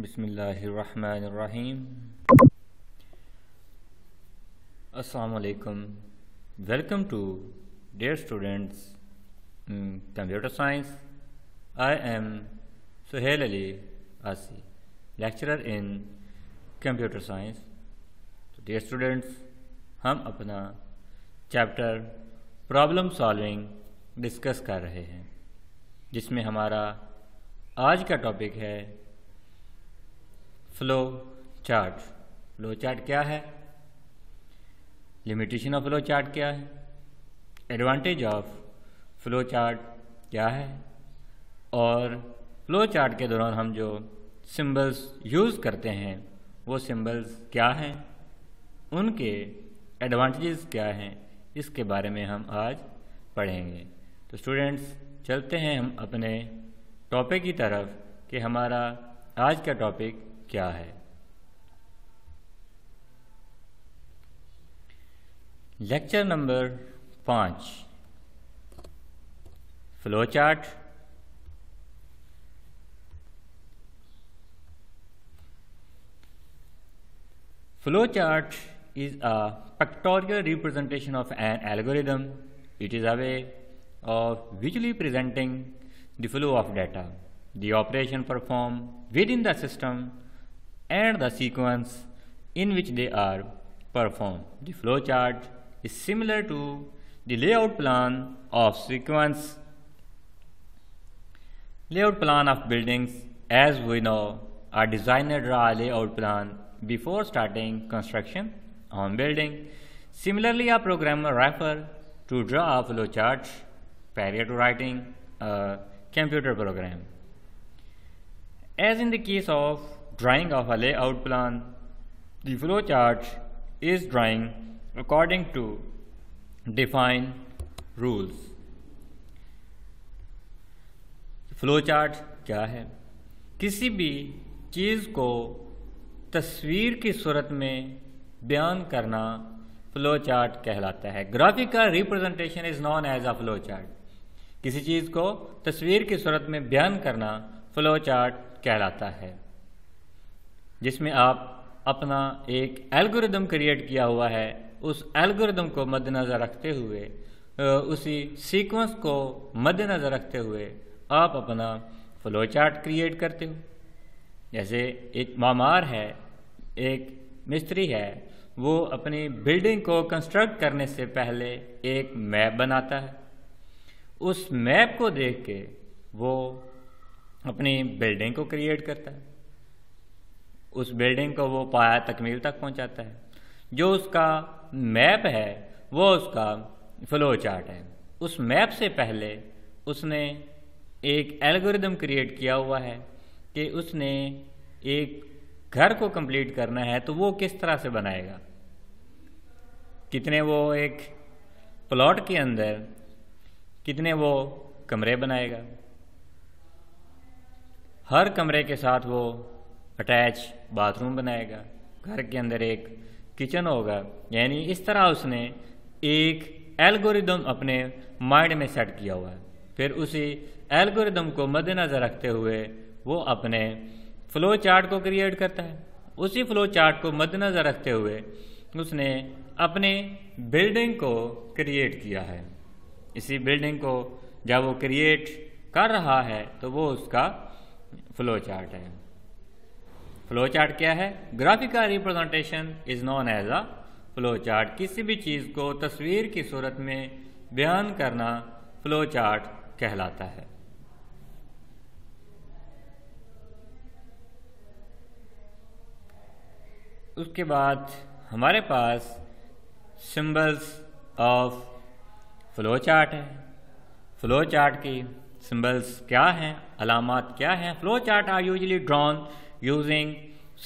बिस्मिल्लाहिर्रहमानिर्रहीम। अस्सलामुअलैकुम। Welcome to dear students in computer science. I am Suhail Ali Asi, lecturer in computer science. तो dear students, हम अपना chapter problem solving discuss कर रहे हैं, जिसमें हमारा आज का टॉपिक है फ्लो चार्ट। फ्लो चार्ट क्या है, लिमिटेशन ऑफ फ्लो चार्ट क्या है, एडवांटेज ऑफ फ्लो चार्ट क्या है, और फ्लो चार्ट के दौरान हम जो सिंबल्स यूज़ करते हैं वो सिंबल्स क्या हैं, उनके एडवांटेजेस क्या हैं, इसके बारे में हम आज पढ़ेंगे। तो स्टूडेंट्स, चलते हैं हम अपने टॉपिक की तरफ कि हमारा आज का टॉपिक क्या है। Lecture number 5, flow chart. Flow chart is a pictorial representation of an algorithm. It is a way of visually presenting the flow of data, the operation performed within the system, and the sequence in which they are performed. The flow chart is similar to the layout plan of buildings. As we know, a designer draw a layout plan before starting construction on building. Similarly, a programmer refers to draw a flow chart prior to writing a computer program. As in the case of drawing of a layout plan, the flow chart is drawing according to defined rules. Flow chart क्या है? किसी भी चीज़ को तस्वीर की सूरत में बयान करना फ्लो चार्ट कहलाता है। Graphical representation is known as a flow chart. किसी चीज़ को तस्वीर की सूरत में बयान करना फ्लो चार्ट कहलाता है, जिसमें आप अपना एक एल्गोरिदम क्रिएट किया हुआ है। उस एल्गोरिदम को मद्देनज़र रखते हुए, उसी सीक्वेंस को मद्देनज़र रखते हुए आप अपना फ्लो चार्ट क्रिएट करते हो। जैसे एक मामार है, एक मिस्त्री है, वो अपनी बिल्डिंग को कंस्ट्रक्ट करने से पहले एक मैप बनाता है। उस मैप को देख के वो अपनी बिल्डिंग को क्रिएट करता है। उस बिल्डिंग को वो पाया तकमील तक पहुंचाता है। जो उसका मैप है वो उसका फ्लो चार्ट है। उस मैप से पहले उसने एक एल्गोरिदम क्रिएट किया हुआ है कि उसने एक घर को कंप्लीट करना है तो वो किस तरह से बनाएगा, कितने वो एक प्लॉट के अंदर कितने वो कमरे बनाएगा, हर कमरे के साथ वो अटैच बाथरूम बनाएगा, घर के अंदर एक किचन होगा। यानी इस तरह उसने एक एल्गोरिदम अपने माइंड में सेट किया हुआ है। फिर उसी एल्गोरिदम को मद्देनज़र रखते हुए वो अपने फ्लो चार्ट को क्रिएट करता है। उसी फ्लो चार्ट को मद्देनज़र रखते हुए उसने अपने बिल्डिंग को क्रिएट किया है। इसी बिल्डिंग को जब वो क्रिएट कर रहा है तो वो उसका फ्लो चार्ट है। फ्लो चार्ट क्या है? Graphical representation is known as a flow chart. किसी भी चीज़ को तस्वीर की सूरत में बयान करना फ्लो चार्ट कहलाता है। उसके बाद हमारे पास सिंबल्स ऑफ फ्लो चार्ट है। फ्लो चार्ट की सिंबल्स क्या हैं, अलामात क्या हैं? Flow chart are usually drawn using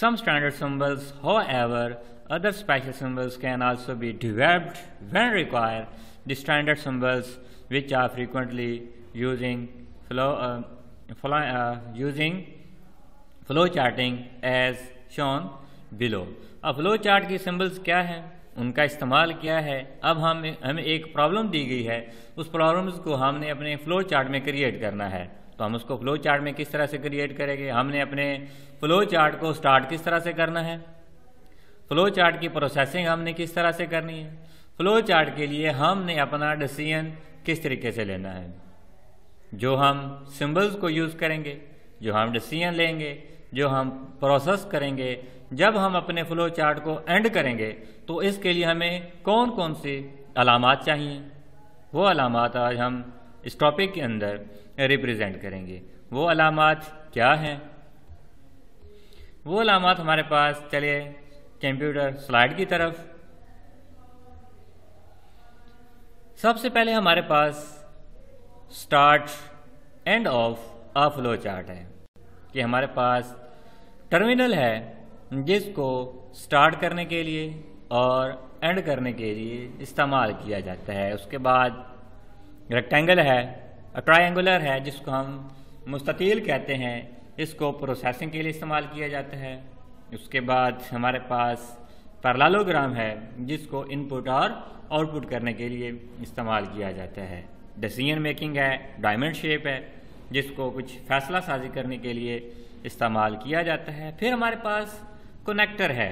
some standard symbols, however other special symbols can also be developed when required. The standard symbols which are frequently using flow charting as shown below. अब flow chart की symbols क्या हैं, उनका इस्तेमाल क्या है? अब हमें एक प्रॉब्लम दी गई है, उस प्रॉब्लम्स को हमने अपने फ्लो चार्ट में क्रिएट करना है। तो तो हम उसको फ्लो चार्ट में किस तरह से क्रिएट करेंगे। हमने अपने फ्लो चार्ट को स्टार्ट किस तरह से करना है, फ्लो चार्ट की प्रोसेसिंग हमने किस तरह से करनी है, फ्लो चार्ट के लिए हमने अपना डिसीजन किस तरीके से लेना है, जो हम सिंबल्स को यूज़ करेंगे, जो हम डिसीजन लेंगे, जो हम प्रोसेस करेंगे, जब हम अपने फ्लो चार्ट को एंड करेंगे तो इसके लिए हमें कौन कौन सी अलामात चाहिए, वो अलामात आज हम इस टॉपिक के अंदर रिप्रेजेंट करेंगे। वो अलामात क्या हैं? वो अलामात हमारे पास, चलिए कंप्यूटर स्लाइड की तरफ। सबसे पहले हमारे पास start end of a flow chart है कि हमारे पास टर्मिनल है जिसको स्टार्ट करने के लिए और एंड करने के लिए इस्तेमाल किया जाता है। उसके बाद रेक्टेंगल है, ट्रायंगुलर है जिसको हम मुस्ततील कहते हैं, इसको प्रोसेसिंग के लिए इस्तेमाल किया जाता है। उसके बाद हमारे पास पैरेललोग्राम है जिसको इनपुट और आउटपुट करने के लिए इस्तेमाल किया जाता है। डिसीजन मेकिंग है, डायमंड शेप है जिसको कुछ फैसला साजी करने के लिए इस्तेमाल किया जाता है। फिर हमारे पास कनेक्टर है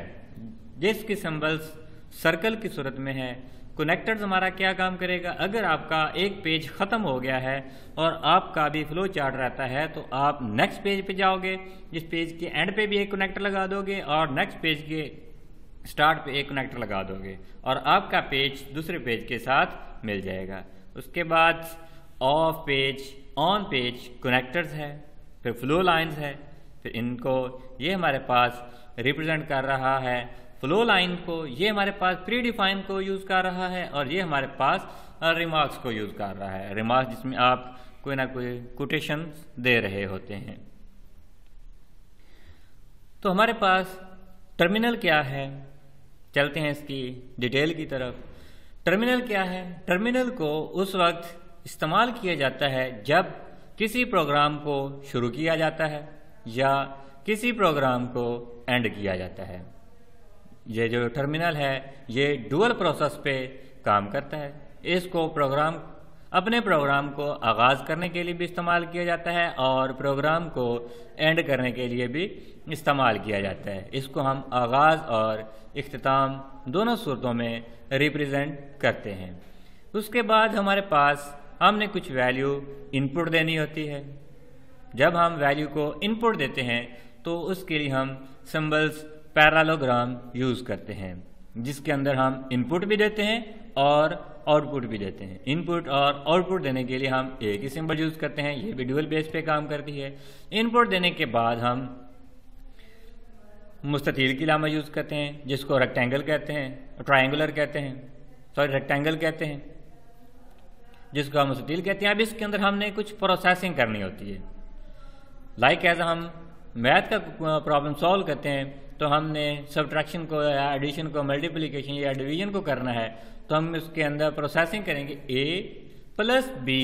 जिसकी सिंबल्स सर्कल की सूरत में है। कनेक्टर्स हमारा क्या काम करेगा, अगर आपका एक पेज ख़त्म हो गया है और आपका भी फ्लो चार्ट रहता है तो आप नेक्स्ट पेज पे जाओगे, जिस पेज के एंड पे भी एक कनेक्टर लगा दोगे और नेक्स्ट पेज के स्टार्ट पे एक कनेक्टर लगा दोगे और आपका पेज दूसरे पेज के साथ मिल जाएगा। उसके बाद of page, on page connectors है, फिर फ्लो लाइंस है, फिर इनको ये हमारे पास रिप्रेजेंट कर रहा है। फ्लो लाइन को ये हमारे पास प्री डिफाइन को यूज़ कर रहा है और ये हमारे पास रिमार्क्स को यूज़ कर रहा है। रिमार्क्स जिसमें आप कोई ना कोई कोटेशन दे रहे होते हैं। तो हमारे पास टर्मिनल क्या है, चलते हैं इसकी डिटेल की तरफ। टर्मिनल क्या है? टर्मिनल को उस वक्त इस्तेमाल किया जाता है जब किसी प्रोग्राम को शुरू किया जाता है या किसी प्रोग्राम को एंड किया जाता है। ये जो टर्मिनल है ये डुअल प्रोसेस पे काम करता है। इसको अपने प्रोग्राम को आगाज़ करने के लिए भी इस्तेमाल किया जाता है और प्रोग्राम को एंड करने के लिए भी इस्तेमाल किया जाता है। इसको हम आगाज़ और इख्तिताम दोनों सूरतों में रिप्रेजेंट करते हैं। उसके बाद हमारे पास हमने कुछ वैल्यू इनपुट देनी होती है। जब हम वैल्यू को इनपुट देते हैं तो उसके लिए हम सिंबल्स पैरेललोग्राम यूज़ करते हैं जिसके अंदर हम इनपुट भी देते हैं और आउटपुट भी देते हैं। इनपुट और आउटपुट देने के लिए हम एक ही सिंबल यूज़ करते हैं, ये भी डुअल बेस पे काम करती है। इनपुट देने के बाद हम मुस्ततील की लामा यूज़ करते हैं जिसको रेक्टेंगल कहते हैं, ट्रायंगुलर कहते हैं, रेक्टेंगल कहते हैं जिसको हम मुस्ततील कहते हैं। अब इसके अंदर हमने कुछ प्रोसेसिंग करनी होती है। लाइक एज हम मैथ का प्रॉब्लम सॉल्व करते हैं तो हमने सब्ट्रैक्शन को या एडिशन को, मल्टीप्लिकेशन या डिवीजन को करना है तो हम उसके अंदर प्रोसेसिंग करेंगे। a plus B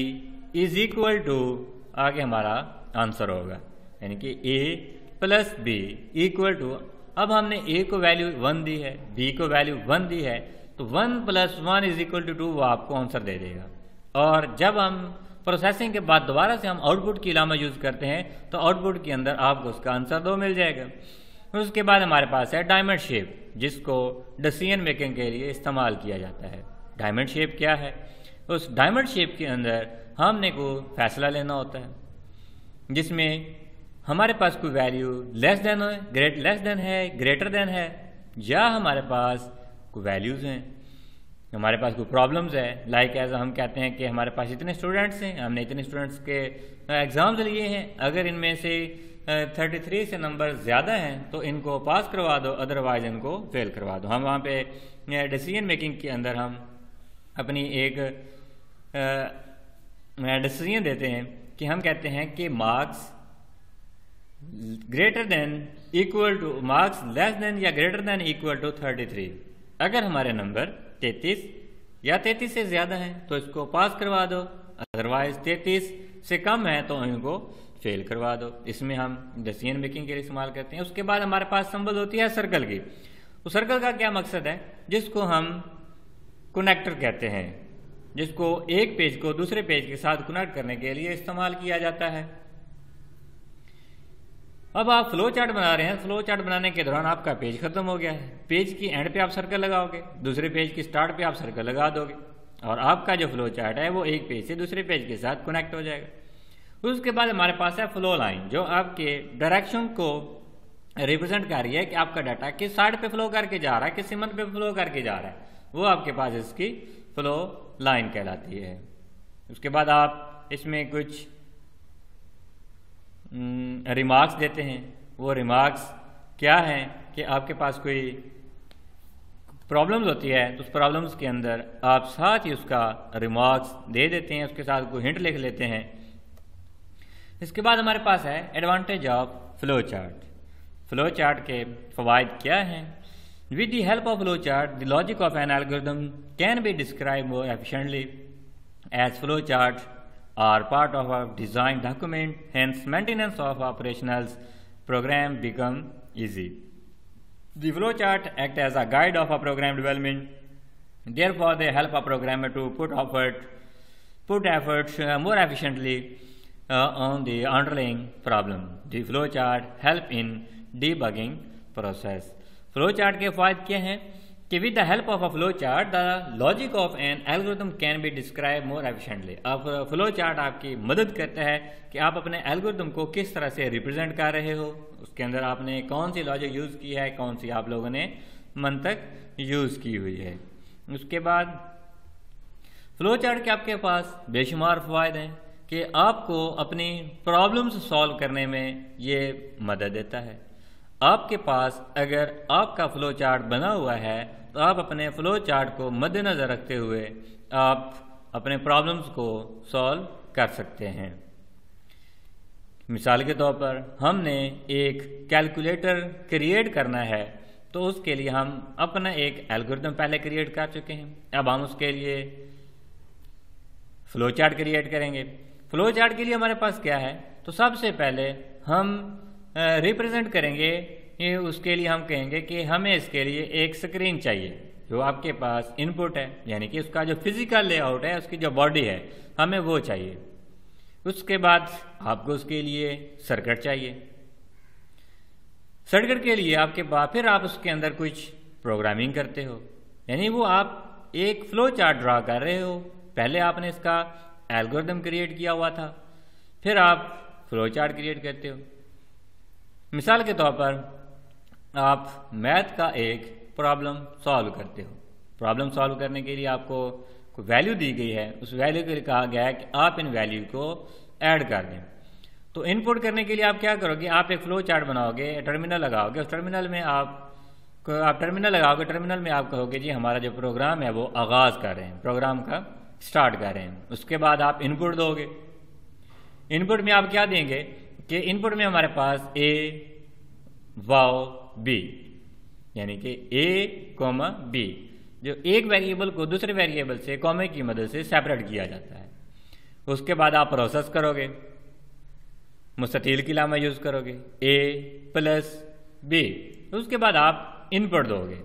is equal to, आगे हमारा आंसर होगा, यानी कि a plus B equal to. अब हमने a को वैल्यू 1 दी है, b को वैल्यू 1 दी है, तो 1 प्लस 1 इज इक्वल टू 2 वो आपको आंसर दे देगा। और जब हम प्रोसेसिंग के बाद दोबारा से हम आउटपुट की लामा यूज़ करते हैं तो आउटपुट के अंदर आपको उसका आंसर 2 मिल जाएगा। उसके बाद हमारे पास है डायमंड शेप जिसको डिसीजन मेकिंग के लिए इस्तेमाल किया जाता है। डायमंड शेप क्या है? उस डायमंड शेप के अंदर हमने को फैसला लेना होता है जिसमें हमारे पास कोई वैल्यू लेस देन है, ग्रेटर देन है, या हमारे पास कोई वैल्यूज़ हैं, हमारे पास कोई प्रॉब्लम्स है। लाइक एज हम कहते हैं कि हमारे पास इतने स्टूडेंट्स हैं, हमने इतने स्टूडेंट्स के एग्ज़ाम्स लिए हैं, अगर इनमें से 33 से नंबर ज़्यादा हैं तो इनको पास करवा दो, अदरवाइज इनको फेल करवा दो। हम वहाँ पे डिसीजन मेकिंग के अंदर हम अपनी एक डिसीजन देते हैं कि हम कहते हैं कि marks greater than equal to, marks less than या ग्रेटर देन इक्वल टू 33। अगर हमारे नंबर 33 या 33 से ज़्यादा हैं तो इसको पास करवा दो, अदरवाइज 33 से कम है तो इनको फेल करवा दो। इसमें हम डिसीजन मेकिंग के लिए इस्तेमाल करते हैं। उसके बाद हमारे पास सिंबल होती है सर्कल की। उस सर्कल का क्या मकसद है? जिसको हम कनेक्टर कहते हैं, जिसको एक पेज को दूसरे पेज के साथ कनेक्ट करने के लिए इस्तेमाल किया जाता है। अब आप फ्लो चार्ट बना रहे हैं, फ्लो चार्ट बनाने के दौरान आपका पेज खत्म हो गया है, पेज की एंड पे आप सर्कल लगाओगे, दूसरे पेज की स्टार्ट पे आप सर्कल लगा दोगे और आपका जो फ्लो चार्ट है वो एक पेज से दूसरे पेज के साथ कनेक्ट हो जाएगा। उसके बाद हमारे पास है फ्लो लाइन, जो आपके डायरेक्शन को रिप्रेजेंट कर रही है कि आपका डाटा किस साइड पे फ्लो करके जा रहा है, किस सीमत पे फ्लो करके जा रहा है, वो आपके पास इसकी फ्लो लाइन कहलाती है। उसके बाद आप इसमें कुछ रिमार्क्स देते हैं। वो रिमार्क्स क्या हैं कि आपके पास कोई प्रॉब्लम्स होती है तो उस प्रॉब्लम्स के अंदर आप साथ ही उसका रिमार्क्स दे देते हैं, उसके साथ कोई हिंट लिख लेते हैं। इसके बाद हमारे पास है advantage of flow chart. Flow chart के फवायद क्या हैं? With the help of flow chart the logic of an algorithm can be describe more efficiently as flow chart are part of a design document, hence maintenance of operational program become easy. The flowchart act as a guide of a program development. Therefore, they help a programmer to put efforts more efficiently on the underlying problem. The flowchart help in debugging process. Flowchart के फायदे क्या हैं कि with the help of a flow chart the logic of an algorithm can be describe more efficiently. अब flow chart आपकी मदद करता है कि आप अपने एल्गोरिथम को किस तरह से रिप्रेजेंट कर रहे हो, उसके अंदर आपने कौन सी लॉजिक यूज़ की है, कौन सी आप लोगों ने मंतक यूज़ की हुई है। उसके बाद फ्लो चार्ट के आपके पास बेशुमार फ़वायद हैं कि आपको अपनी प्रॉब्लम्स सॉल्व करने में ये मदद देता है। आपके पास अगर आपका फ्लो चार्ट बना हुआ है तो आप अपने फ्लो चार्ट को मद्देनज़र रखते हुए आप अपने प्रॉब्लम्स को सॉल्व कर सकते हैं। मिसाल के तौर पर हमने एक कैलकुलेटर क्रिएट करना है तो उसके लिए हम अपना एक एल्गोरिथम पहले क्रिएट कर चुके हैं। अब हम उसके लिए फ्लो चार्ट क्रिएट करेंगे। फ्लो चार्ट के लिए हमारे पास क्या है, तो सबसे पहले हम रिप्रेजेंट करेंगे, ये उसके लिए हम कहेंगे कि हमें इसके लिए एक स्क्रीन चाहिए जो आपके पास इनपुट है, यानी कि उसका जो फिजिकल लेआउट है, उसकी जो बॉडी है, हमें वो चाहिए। उसके बाद आपको उसके लिए सर्किट चाहिए। सर्किट के लिए आपके पास फिर आप उसके अंदर कुछ प्रोग्रामिंग करते हो, यानी वो आप एक फ्लो चार्ट ड्रा कर रहे हो। पहले आपने इसका एल्गोरिथम क्रिएट किया हुआ था, फिर आप फ्लो चार्ट क्रिएट करते हो। मिसाल के तौर पर आप मैथ का एक प्रॉब्लम सॉल्व करते हो। प्रॉब्लम सॉल्व करने के लिए आपको कोई वैल्यू दी गई है, उस वैल्यू के लिए कहा गया है कि आप इन वैल्यू को ऐड कर दें। तो इनपुट करने के लिए आप क्या करोगे, आप एक फ्लो चार्ट बनाओगे, टर्मिनल लगाओगे, उस टर्मिनल में आप टर्मिनल लगाओगे, टर्मिनल में आप कहोगे जी हमारा जो प्रोग्राम है वो आगाज़ कर रहे हैं, प्रोग्राम का स्टार्ट कर रहे हैं। उसके बाद आप इनपुट दोगे। इनपुट में आप क्या देंगे कि इनपुट में हमारे पास ए वाओ बी, यानी कि ए कॉमा बी, जो एक वेरिएबल को दूसरे वेरिएबल से कॉमे की मदद से सेपरेट किया जाता है। उसके बाद आप प्रोसेस करोगे, मुस्ततील की लामा यूज करोगे, ए प्लस बी। उसके बाद आप इनपुट दोगे।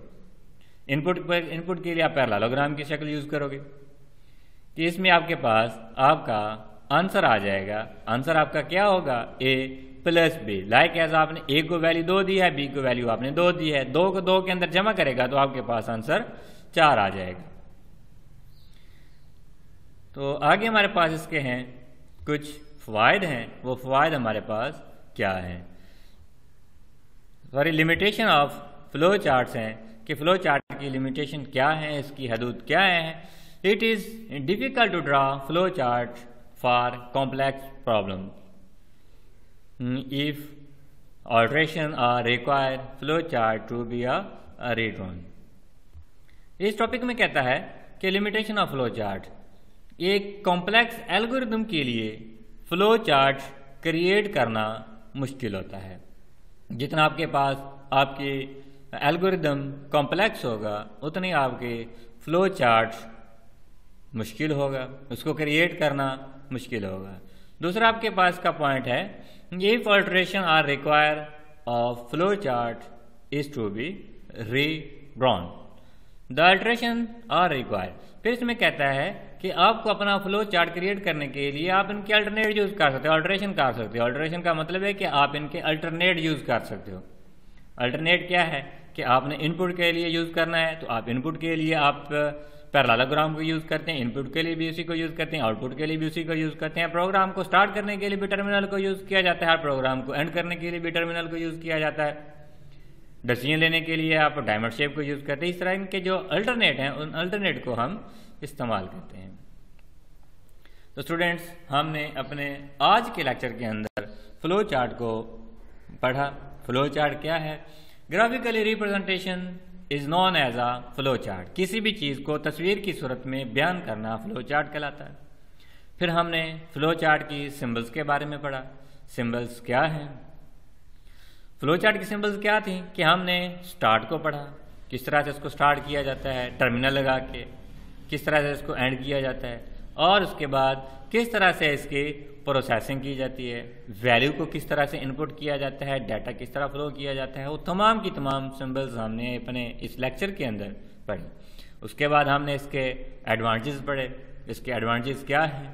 इनपुट के लिए आप पैरेललोग्राम की शक्ल यूज करोगे कि इसमें आपके पास आपका आंसर आ जाएगा। आंसर आपका क्या होगा, ए प्लस बी। लाइक एज आपने ए को वैल्यू 2 दी है, बी को वैल्यू आपने 2 दी है, 2 को 2 के अंदर जमा करेगा तो आपके पास आंसर 4 आ जाएगा। तो आगे हमारे पास इसके हैं कुछ फवायद हैं। वो फवायद हमारे पास क्या हैं, sorry limitation of flow charts हैं कि फ्लो चार्ट की लिमिटेशन क्या है, इसकी हदूद क्या है। It is difficult to draw flow chart for complex problem if alteration are required flow chart to be a redrawn। इस टॉपिक में कहता है कि लिमिटेशन ऑफ फ्लो चार्ट, एक कॉम्प्लेक्स एल्गोरिथम के लिए फ्लो चार्ट क्रिएट करना मुश्किल होता है। जितना आपके पास आपके एल्गोरिथम कॉम्प्लेक्स होगा उतनी आपके फ्लो चार्ट मुश्किल होगा, उसको क्रिएट करना मुश्किल होगा। दूसरा आपके पास का पॉइंट है, if alteration are required of flow chart is to be redrawn, the alteration are required। फिर इसमें कहता है कि आपको अपना फ्लो चार्ट क्रिएट करने के लिए आप इनके अल्टरनेट यूज़ कर सकते हो, अल्टरेशन कर सकते हो। अल्टरेशन का मतलब है कि आप इनके अल्टरनेट यूज़ कर सकते हो। अल्टरनेट क्या है कि आपने इनपुट के लिए यूज़ करना है तो आप इनपुट के लिए आप पैरेललोग्राम को यूज़ करते हैं, इनपुट के लिए भी उसी को यूज़ करते हैं, आउटपुट के लिए भी उसी को यूज़ करते हैं। प्रोग्राम को स्टार्ट करने के लिए भी टर्मिनल को यूज़ किया जाता है, प्रोग्राम को एंड करने के लिए भी टर्मिनल को यूज़ किया जाता है। डिसीजन लेने के लिए आप डायमंड शेप को यूज़ करते हैं। इस तरह इनके जो अल्टरनेट हैं उन अल्टरनेट को हम इस्तेमाल करते हैं। तो स्टूडेंट्स, हमने अपने आज के लेक्चर के अंदर फ्लो चार्ट को पढ़ा। फ्लो चार्ट क्या है? Graphically representation is known as a flow chart. किसी भी चीज़ को तस्वीर की सूरत में बयान करना फ्लो चार्ट कहलाता है। फिर हमने फ्लो चार्ट की सिंबल्स के बारे में पढ़ा। सिंबल्स क्या हैं? फ्लो चार्ट की सिंबल्स क्या थी कि हमने स्टार्ट को पढ़ा, किस तरह से इसको स्टार्ट किया जाता है टर्मिनल लगा के, किस तरह से इसको एंड किया जाता है, और उसके बाद किस तरह से इसकी प्रोसेसिंग की जाती है, वैल्यू को किस तरह से इनपुट किया जाता है, डाटा किस तरह फ्लो किया जाता है। वो तमाम की तमाम सिंबल्स हमने अपने इस लेक्चर के अंदर पढ़ी। उसके बाद हमने इसके एडवांटेजेस पढ़े। इसके एडवांटेजेस क्या हैं?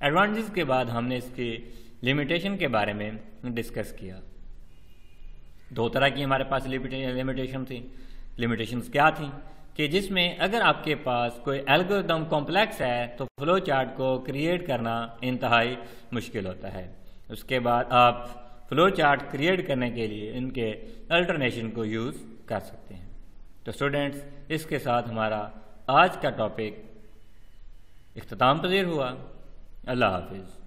एडवांटेजेस के बाद हमने इसकी लिमिटेशन के बारे में डिस्कस किया। दो तरह की हमारे पास लिमिटेशन थी। लिमिटेशंस क्या थी कि जिसमें अगर आपके पास कोई एल्गोरिदम कॉम्प्लेक्स है तो फ्लो चार्ट को क्रिएट करना इंतहाई मुश्किल होता है। उसके बाद आप फ्लो चार्ट क्रिएट करने के लिए इनके अल्टरनेशन को यूज़ कर सकते हैं। तो स्टूडेंट्स, इसके साथ हमारा आज का टॉपिक इख्तिताम पज़ीर हुआ। अल्लाह हाफिज़।